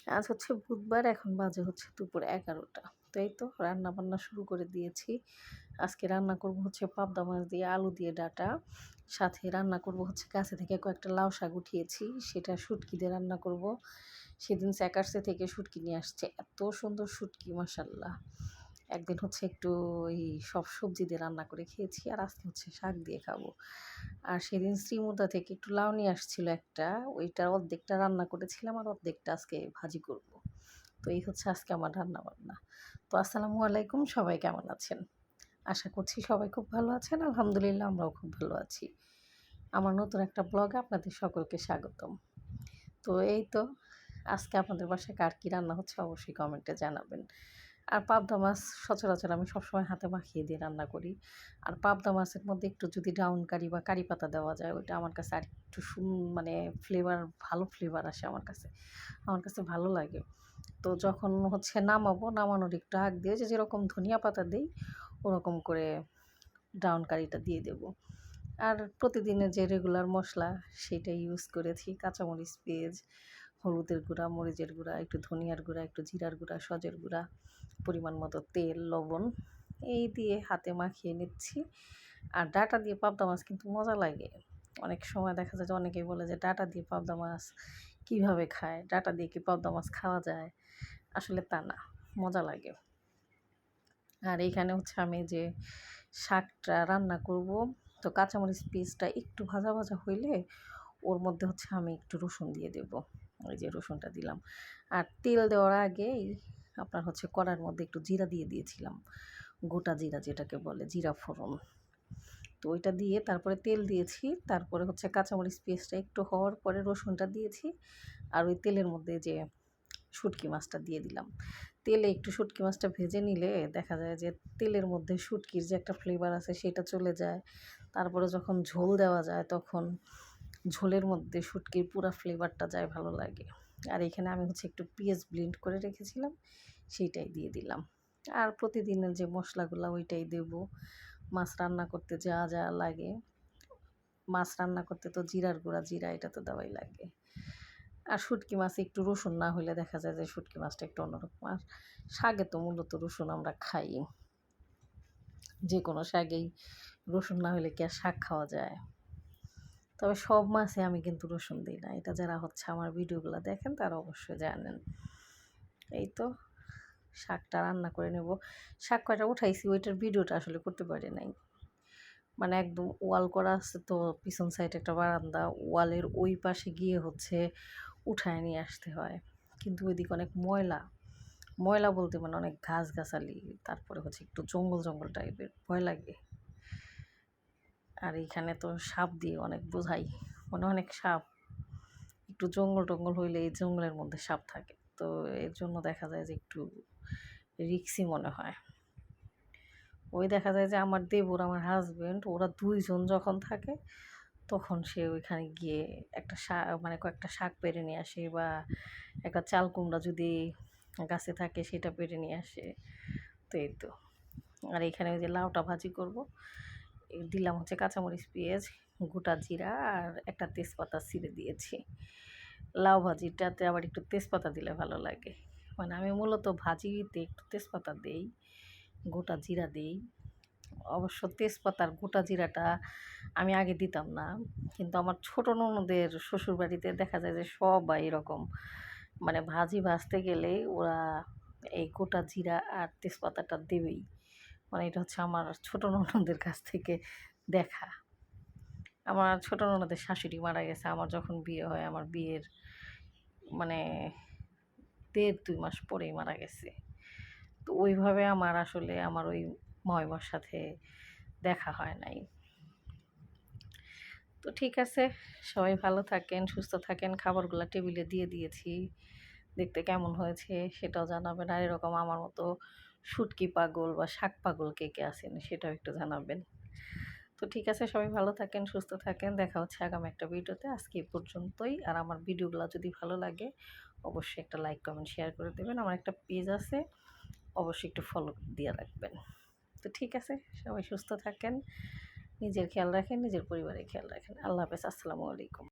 আজ হচ্ছে বুধবার, এখন বাজে হচ্ছে দুপুর ১১টা। তো এই তো রান্নাবান্না শুরু করে দিয়েছি। আজকে রান্না করব হচ্ছে পাবদা মাছ দিয়ে আলু দিয়ে ডাঁটা। সাথে রান্না করব হচ্ছে গাছে থেকে কয়েকটা লাউ শাক উঠিয়েছি, সেটা শুটকি দিয়ে রান্না করব। সেদিন স্যাকার্সে থেকে শুটকি নিয়ে আসছে, এত সুন্দর শুটকি মাশাআল্লাহ। একদিন হচ্ছে একটু ওই সব সবজি দিয়ে রান্না করে খেয়েছি, আর আজকে হচ্ছে শাক দিয়ে খাবো। আর সেদিন শ্রীমুদ্রা থেকে একটু লাউ নিয়ে আসছিল একটা, ওইটার অর্ধেকটা রান্না করেছিলাম আর অর্ধেকটা আজকে ভাজি করব। তো এই হচ্ছে আজকে আমার রান্না বান্না। তো আসসালামু আলাইকুম, সবাই কেমন আছেন? আশা করছি সবাই খুব ভালো আছেন। আলহামদুলিল্লাহ আমরাও খুব ভালো আছি। আমার নতুন একটা ব্লগে আপনাদের সকলকে স্বাগতম। তো এই তো আজকে আপনাদের বাসায় কার কী রান্না হচ্ছে অবশ্যই কমেন্টে জানাবেন। আর পাবদা মাছ সচরাচর আমি সবসময় হাতে মাখিয়ে দিয়ে রান্না করি। আর পাবদা মাছের মধ্যে একটু যদি ডাউন কারি বা কারি পাতা দেওয়া যায়, ওইটা আমার কাছে আরেকটু মানে ভালো ফ্লেভার আসে আমার কাছে। আমার কাছে ভালো লাগে। তো যখন হচ্ছে নামানোর একটু আগ দিয়ে যেরকম ধনিয়া পাতা দেই, ওরকম করে ডাউন কারিটা দিয়ে দেব। আর প্রতিদিনের যে রেগুলার মশলা সেটা ইউজ করেছি, কাঁচামরিচ, পেঁয়াজ, হলুদের গুঁড়া, মরিচের গুঁড়া, একটু ধনিয়ার গুঁড়া, একটু জিরার গুঁড়া, সজের গুঁড়া, পরিমাণ মতো তেল, লবণ এই দিয়ে হাতে মাখিয়ে নিচ্ছি। আর ডাঁটা দিয়ে পাবদা মাছ কিন্তু মজা লাগে। অনেক সময় দেখা যায় যে অনেকেই বলে যে ডাঁটা দিয়ে পাবদা মাছ কীভাবে খায়, ডাঁটা দিয়ে কি পাবদা মাছ খাওয়া যায়? আসলে তা না, মজা লাগে। আর এইখানে হচ্ছে আমি যে শাকটা রান্না করব, তো কাঁচামরিচ পেস্টটা একটু ভাজা ভাজা হইলে ওর মধ্যে হচ্ছে আমি একটু রসুন দিয়ে দেব। ওই যে রসুনটা দিলাম। আর তেল দেওয়ার আগেই আপনার হচ্ছে কড়াইয়ের মধ্যে একটু জিরা দিয়ে দিয়েছিলাম, গোটা জিরা যেটাকে বলে জিরা ফোড়ন। তো ওইটা দিয়ে তারপরে তেল দিয়েছি, তারপরে হচ্ছে কাঁচামরিচ পেস্টটা একটু হওয়ার পরে রসুনটা দিয়েছি, আর ওই তেলের মধ্যে যে শুটকি মাছটা দিয়ে দিলাম। তেলে একটু শুটকি মাছটা ভেজে নিলে দেখা যায় যে তেলের মধ্যে শুটকির যে একটা ফ্লেভার আছে সেটা চলে যায়। তারপরে যখন ঝোল দেওয়া যায় তখন ঝোলের মধ্যে শুটকির পুরা ফ্লেভারটা যায়, ভালো লাগে। আর এখানে আমি হচ্ছে একটু পেঁয়াজ ব্লেন্ড করে রেখেছিলাম, সেইটাই দিয়ে দিলাম। আর প্রতিদিনের যে মশলাগুলো ওইটাই দেব। মাছ রান্না করতে যা যা লাগে, মাছ রান্না করতে তো জিরার গুঁড়া, জিরা এটা তো দেওয়াই লাগে। আর শুটকি মাছে একটু রসুন না হলে দেখা যায় যে শুটকি মাছটা একটু অন্যরকম। আর শাকে তো মূলত রসুন আমরা খাই, যে কোনো শাকেই রসুন না হলে কি আর শাক খাওয়া যায়? তবে সব মাছে আমি কিন্তু রসুন দিই না, এটা যারা হচ্ছে আমার ভিডিওগুলো দেখেন তারা অবশ্যই জানেন। এই তো শাকটা রান্না করে নেব। শাক কয়টা উঠাইছি ওইটার ভিডিওটা আসলে করতে পারি নাই। মানে একদম ওয়াল করা আছে তো, পিছন সাইডে একটা বারান্দা, ওয়ালের ওই পাশে গিয়ে হচ্ছে উঠায় নিয়ে আসতে হয়। কিন্তু ওইদিকে অনেক ময়লা, ময়লা বলতে মানে অনেক গাছগাছালি, তারপরে হচ্ছে একটু জঙ্গল জঙ্গল টাইপের, ভয় লাগে। আর এইখানে তো সাপ দিয়ে অনেক বোঝাই, মানে অনেক সাপ, একটু জঙ্গল টঙ্গল হইলে এই জঙ্গলের মধ্যে সাপ থাকে, তো এর জন্য দেখা যায় যে একটু রিক্সি মনে হয়। ওই দেখা যায় যে আমার দেবর, আমার হাজব্যান্ড, ওরা দুইজন যখন থাকে তখন সে ওইখানে গিয়ে একটা শাক মানে কয়েকটা শাক পেড়ে নিয়ে আসে, বা একটা চাল কুমড়া যদি গাছে থাকে সেটা পেড়ে নিয়ে আসে। তো এই তো। আর এখানে ওই যে লাউটা ভাজি করব, দিলাম হচ্ছে কাঁচামরিচ, পেঁয়াজ, গোটা জিরা আর একটা তেজপাতা ছিঁড়ে দিয়েছি। লাউ ভাজিটাতে আবার একটু তেজপাতা দিলে ভালো লাগে। মানে আমি মূলত ভাজিতে একটু তেজপাতা দেই, গোটা জিরা দেই। অবশ্য তেজপাতার গোটা জিরাটা আমি আগে দিতাম না, কিন্তু আমার ছোটো ননদের শ্বশুরবাড়িতে দেখা যায় যে সবাই এরকম, মানে ভাজি ভাজতে গেলেই ওরা এই গোটা জিরা আর তেজপাতাটা দেবেই। মানে এটা হচ্ছে আমার ছোটো ননদের কাছ থেকে দেখা। আমার ছোটো ননদের শাশুড়ি মারা গেছে আমার যখন বিয়ে হয়, আমার বিয়ের মানে ১.৫-২ মাস পরেই মারা গেছে। তো ওইভাবে আমার আসলে আমার ওই ময়মার সাথে দেখা হয় নাই। তো ঠিক আছে, সবাই ভালো থাকেন, সুস্থ থাকেন। খাবারগুলো টেবিলে দিয়ে দিয়েছি, দেখতে কেমন হয়েছে সেটাও জানাবেন। আর এরকম আমার মতো শুটকি পাগল বা শাক পাগল কে কে আছেন সেটাও একটু জানাবেন। তো ঠিক আছে, সবাই ভালো থাকেন, সুস্থ থাকেন। দেখা হচ্ছে আগামী একটা ভিডিওতে। আজকে এই পর্যন্তই। আর আমার ভিডিওগুলো যদি ভালো লাগে অবশ্যই একটা লাইক, কমেন্ট, শেয়ার করে দেবেন। আমার একটা পেজ আছে, অবশ্যই একটু ফলো দিয়ে রাখবেন। তো ঠিক আছে, সবাই সুস্থ থাকেন, নিজের খেয়াল রাখেন, নিজের পরিবারের খেয়াল রাখেন। আল্লাহ হাফেজ, আসসালামু আলাইকুম।